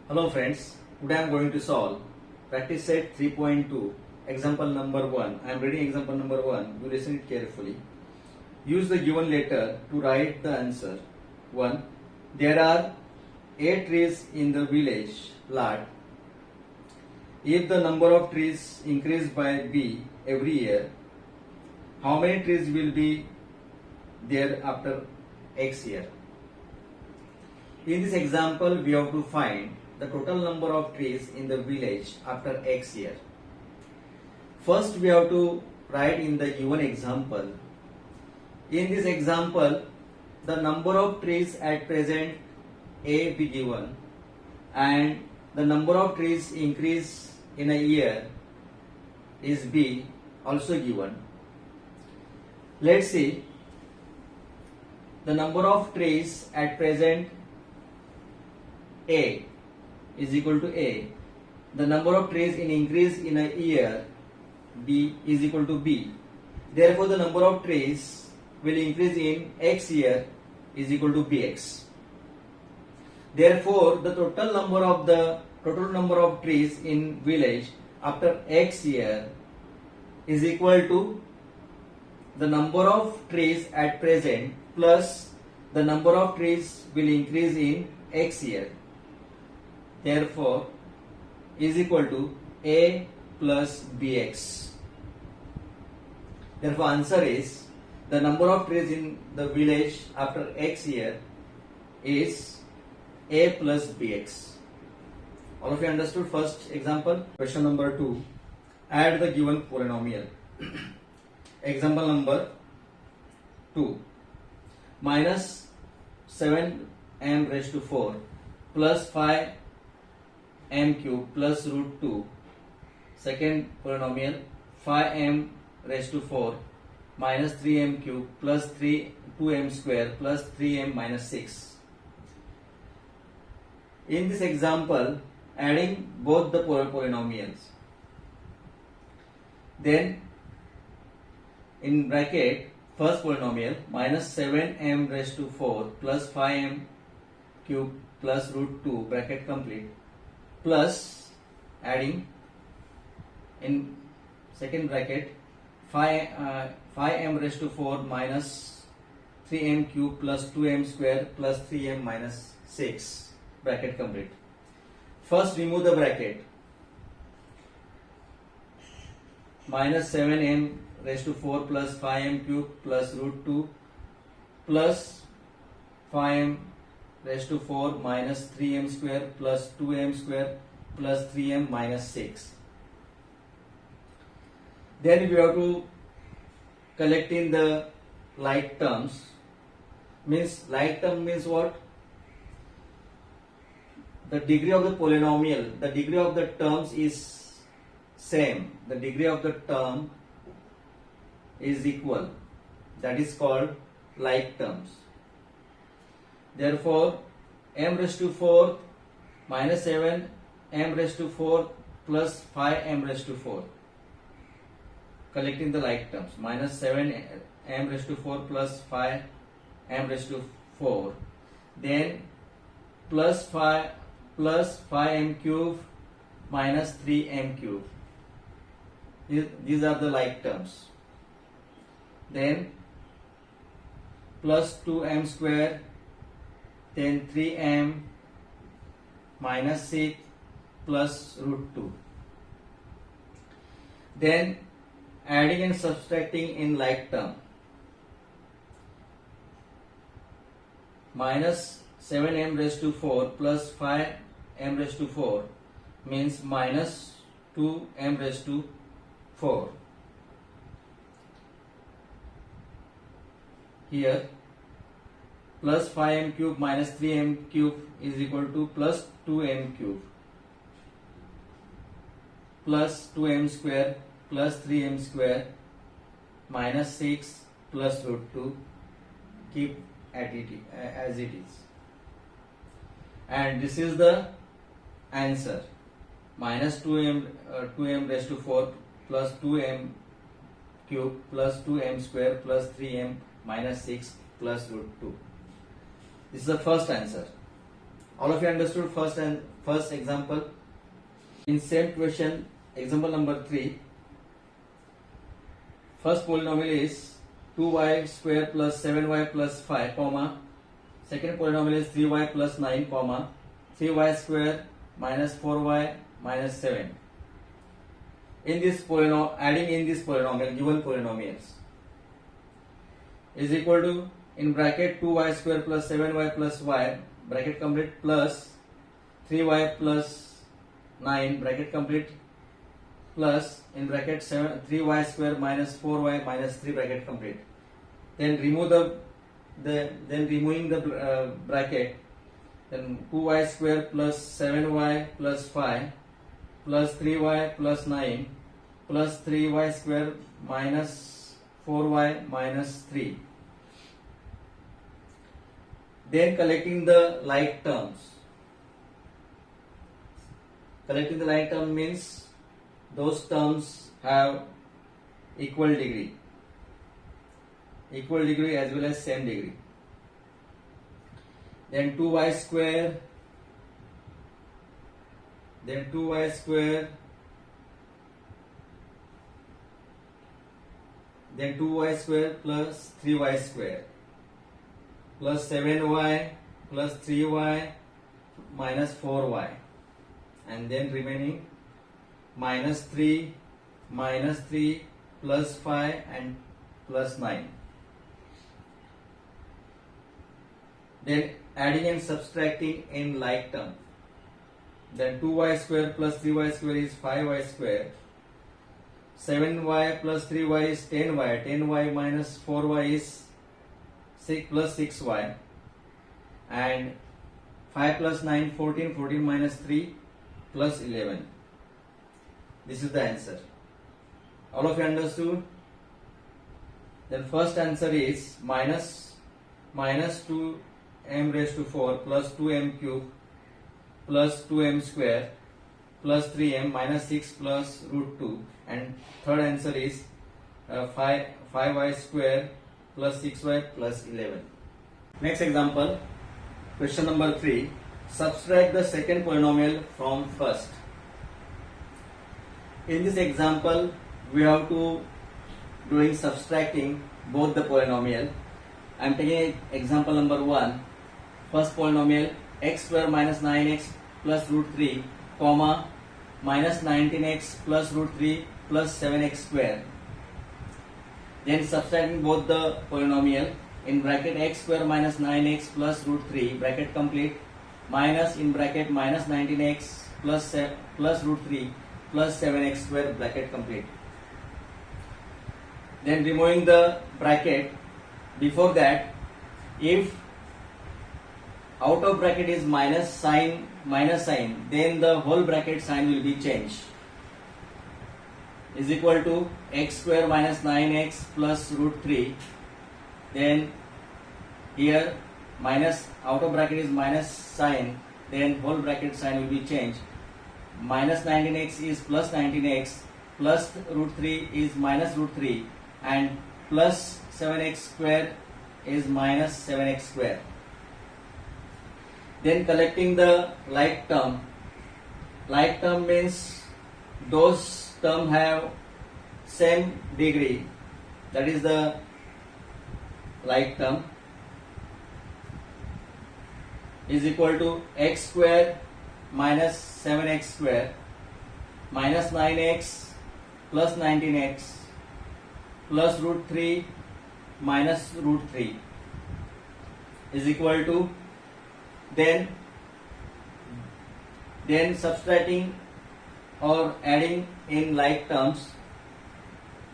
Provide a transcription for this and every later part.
Hello friends, today I am going to solve practice set 3.2 example number 1. I am reading example number 1, you listen it carefully. Use the given letter to write the answer. 1. There are A trees in the village lot. If the number of trees increase by B every year, how many trees will be there after X year? In this example, we have to find the total number of trees in the village after X year. First, we have to write in the given example. In this example, the number of trees at present A be given and the number of trees increase in a year is B also given. Let's see the number of trees at present A is equal to A. The number of trees in increase in a year B is equal to B. Therefore, the number of trees will increase in X year is equal to Bx. Therefore, the total number of trees in village after X year is equal to the number of trees at present plus the number of trees will increase in X year. Therefore, is equal to A plus Bx. Therefore, answer is the number of trees in the village after X year is A plus Bx. All of you understood first example? Question number 2. Add the given polynomial. Example number 2. Minus 7m raised to 4 plus 5m cube plus root 2. Second polynomial 5m raised to 4 minus 3m cube plus 2m square plus 3m minus 6. In this example, adding both the polynomials. Then in bracket, first polynomial minus 7m raised to 4 plus 5m cube plus root 2 bracket complete plus adding in second bracket 5m raised to 4 minus 3m cube plus 2m square plus 3m minus 6 bracket complete. First remove the bracket. Minus 7m raised to 4 plus 5m cube plus root 2 plus 5m raised to 4 minus 3m square plus 2m square plus 3m minus 6. Then we have to collect in the like terms. Like term means what? The degree of the polynomial, the degree of the terms is same. The degree of the term is equal. That is called like terms. Therefore, m raised to 4 minus 7 m raised to 4 plus 5m raised to 4. Collecting the like terms. Minus 7 m raised to 4 plus 5 m raised to 4. Then plus 5m cube minus 3m cube. These are the like terms. Then plus 2m square, then 3m minus 6 plus root 2. Then adding and subtracting in like term. Minus 7m raised to 4 plus 5m raised to 4 means minus 2m raised to 4. Here plus 5m cube minus 3m cube is equal to plus 2m cube plus 2m square plus 3m square minus 6 plus root 2. Keep at it as it is. And this is the answer. Minus 2m raised to 4 plus 2m cube plus 2m square plus 3m minus 6 plus root 2. This is the first answer. All of you understood first example. In same question, example number 3. First polynomial is 2y square plus 7y plus 5, comma. Second polynomial is 3y plus 9, comma. 3y square minus 4y minus 7. In this adding in this polynomial, given polynomials, is equal to, in bracket, 2y square plus 7y plus y, bracket complete, plus 3y plus 9, bracket complete, plus, in bracket, 3y square minus 4y minus 3, bracket complete. Then remove removing the bracket, then 2y square plus 7y plus 5 plus 3y plus 9 plus 3y square minus 4y minus 3. Then collecting the like terms. Collecting the like term means those terms have equal degree as well as same degree. Then 2y square, then 2y square plus 3y square plus 7y plus 3y minus 4y, and then remaining minus 3 plus 5 and plus 9. Then adding and subtracting in like term. Then 2y square plus 3y square is 5y square. 7y plus 3y is 10y. 10y minus 4y is 6 plus 6y. And 5 plus 9, 14. 14 minus 3 plus 11. This is the answer. All of you understood? Then first answer is minus 2m raised to 4 plus 2m cube plus 2m square plus 3m minus 6 plus root 2, and third answer is 5y square plus 6y plus 11. Next example, question number 3. Subtract the second polynomial from first. In this example, we have to doing subtracting both the polynomial. I am taking example number 1. First polynomial, x square minus 9x plus root 3, comma, minus 19x plus root 3 plus 7x square. Then subtracting both the polynomial, in bracket x square minus 9x plus root 3, bracket complete, minus, in bracket, minus 19x plus root 3 plus 7x square, bracket complete. Then removing the bracket. Before that, if out of bracket is minus sign, then the whole bracket sign will be changed. Is equal to x square minus 9x plus root 3. Then here minus, out of bracket is minus sign, then whole bracket sign will be changed. Minus 19x is plus 19x, plus root 3 is minus root 3, and plus 7x square is minus 7x square. Then collecting the like term. Like term means those term have same degree, that is the like term, is equal to x square minus 7x square minus 9x plus 19x plus root 3 minus root 3 is equal to, then subtracting or adding in like terms,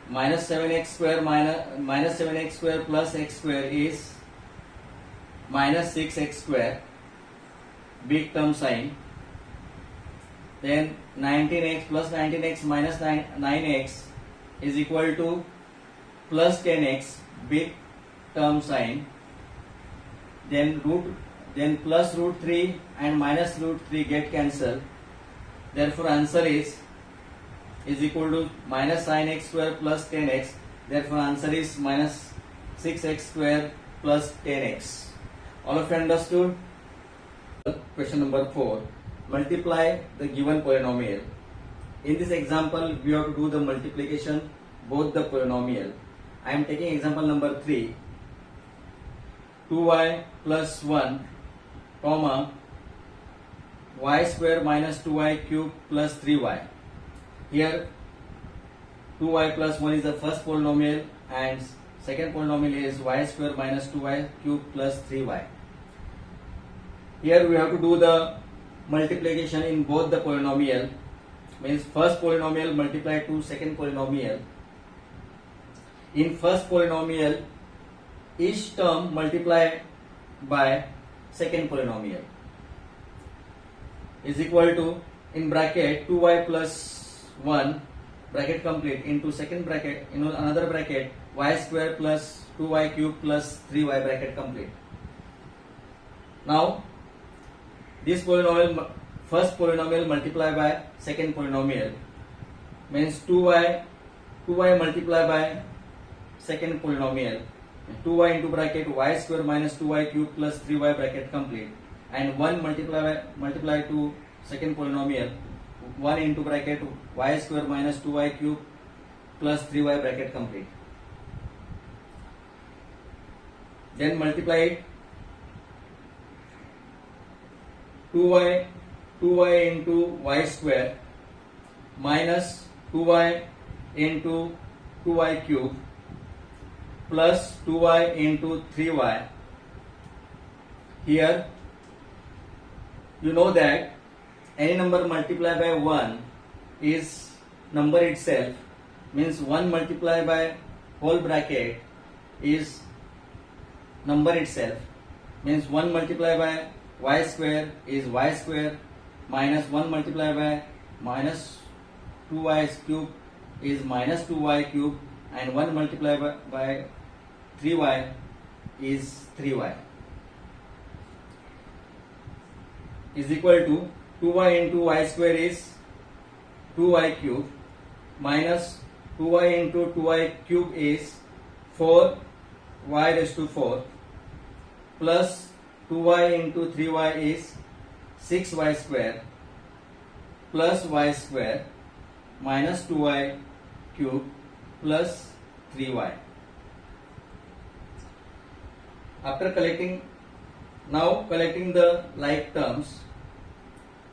minus 7x square minus 7x square plus x square is minus 6x square, big term sign. Then 19x plus 19x minus 9x is equal to plus 10x, big term sign. Then plus root 3 and minus root 3 get cancelled. Therefore answer is equal to minus sin x square plus 10x. Therefore answer is minus 6x square plus 10x. All of you understood? Question number 4. Multiply the given polynomial. In this example, we have to do the multiplication both the polynomial. I am taking example number 3. 2y plus 1 comma y square minus 2y cube plus 3y. Here 2y plus 1 is the first polynomial and second polynomial is y square minus 2y cube plus 3y. Here we have to do the multiplication in both the polynomial, means first polynomial multiply to second polynomial. In first polynomial, each term multiply by second polynomial is equal to, in bracket, 2y plus 1 bracket complete into second bracket, in another bracket, y square plus 2y cube plus 3y bracket complete. Now this polynomial, first polynomial multiply by second polynomial, means 2y multiply by second polynomial, 2y into bracket y square minus 2y cube plus 3y bracket complete, and 1 multiply to second polynomial, 1 into bracket y square minus 2y cube plus 3y bracket complete. Then multiply it, 2y into y square minus 2y into 2y cube plus 2y into 3y. Here you know that any number multiplied by 1 is number itself, means 1 multiplied by whole bracket is number itself, means 1 multiplied by y square is y square minus 1 multiplied by minus 2y cube is minus 2y cube, and 1 multiplied by 3y is 3y, is equal to 2y into y square is 2y cube minus 2y into 2y cube is 4y raised to 4 plus 2y into 3y is 6y square plus y square minus 2y cube plus 3y. After collecting the like terms,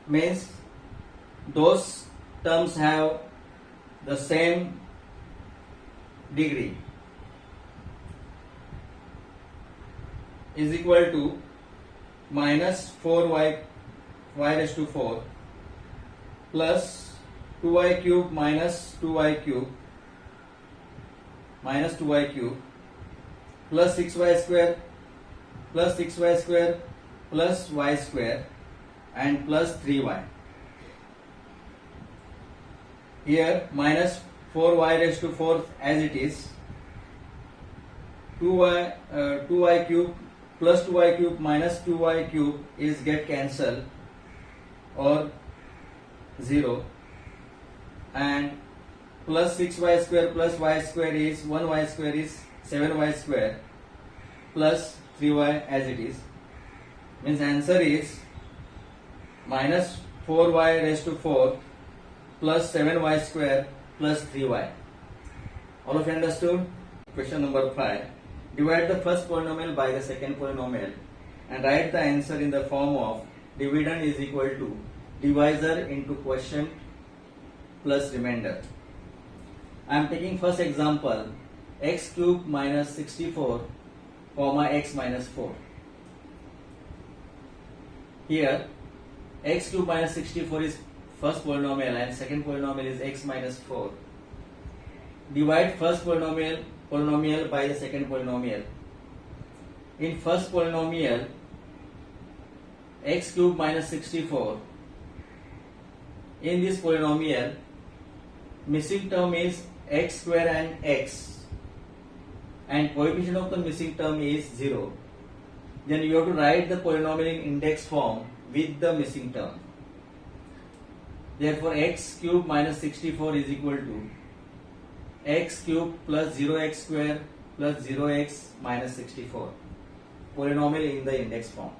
means those terms have the same degree, is equal to minus 4y raised to 4 plus 2y cube minus 2y cube minus 2y cube plus 6y square plus y square and plus 3y. Here minus 4y raised to 4 as it is, 2y cube plus 2y cube minus 2y cube is get cancelled or 0, and plus 6y square plus y square is 1y square is 7y square plus 3y as it is, means answer is minus 4y raised to 4 plus 7y square plus 3y. All of you understood? Question number 5. Divide the first polynomial by the second polynomial and write the answer in the form of dividend is equal to divisor into quotient plus remainder. I am taking first example, x cube minus 64 comma x minus 4. Here x cube minus 64 is first polynomial and second polynomial is x minus 4. Divide first polynomial by the second polynomial. In first polynomial, x cube minus 64, in this polynomial missing term is x square and x, and coefficient of the missing term is 0. Then you have to write the polynomial in index form with the missing term. Therefore x cube minus 64 is equal to x cube plus 0x square plus 0x minus 64, polynomial in the index form.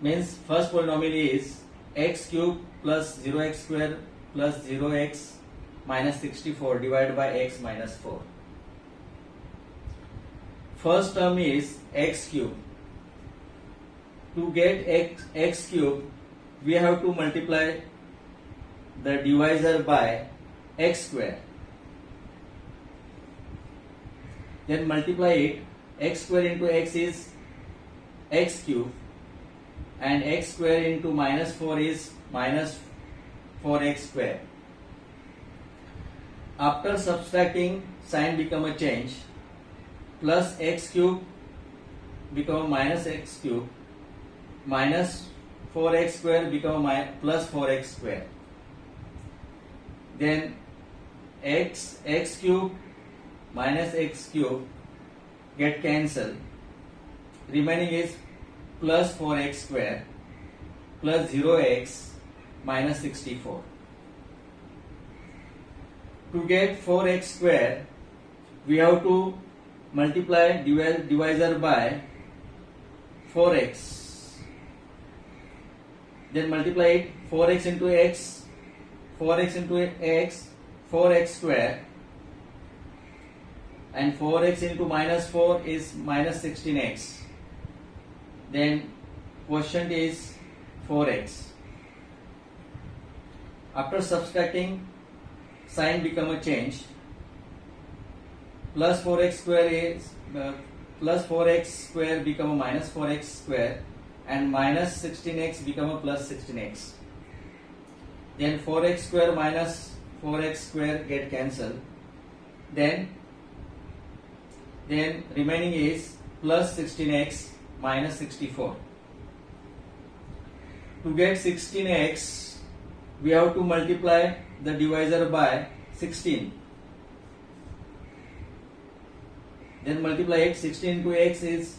means first polynomial is x cube plus 0x square plus 0x minus 64 divided by x minus 4. First term is x cube. To get x cube, we have to multiply the divisor by x square. Then multiply it. X square into x is x cube, and x square into minus 4 is minus 4x square. After subtracting, sign become a change. Plus x cube become minus x cube, minus 4x square become plus 4x square. Then x cube minus x cube get cancelled. Remaining is plus 4x square plus 0x minus 64. To get 4x square, we have to multiply divisor by 4x. Then multiply it. 4x into x, 4x into x, 4x square, and 4x into minus 4 is minus 16x. Then quotient is 4x. After subtracting, sign become a change. Plus 4x square is plus 4x square become a minus 4x square, and minus 16x become a plus 16x. Then 4x square minus 4x square get cancelled. Then remaining is plus 16x minus 64. To get 16x, we have to multiply the divisor by 16. Then multiply it. 16 into x is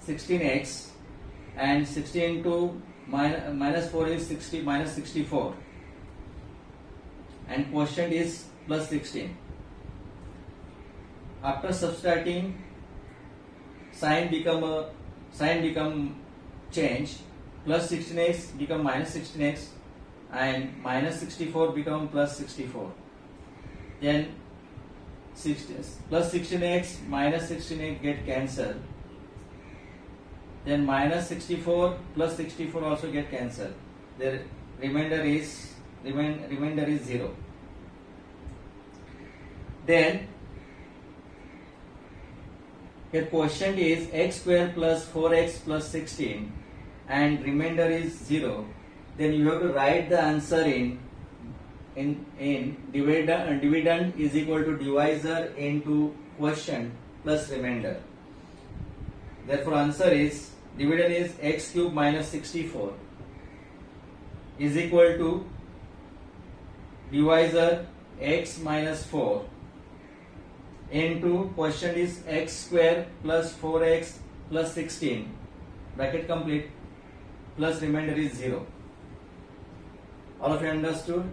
16x, and 16 into minus 4 is 60 minus 64, and quotient is plus 16. After subtracting, sign become change. Plus 16x become minus 16x, and minus 64 become plus 64. Then plus 16x minus 16x get cancelled. Then minus 64 plus 64 also get cancelled. The remainder is 0. Then here quotient is x square plus 4x plus 16, and remainder is 0. Then you have to write the answer in dividend is equal to divisor into quotient plus remainder. Therefore answer is dividend is x cube minus 64 is equal to divisor x minus 4 into quotient is x square plus 4x plus 16 bracket complete plus remainder is 0. All of you understood?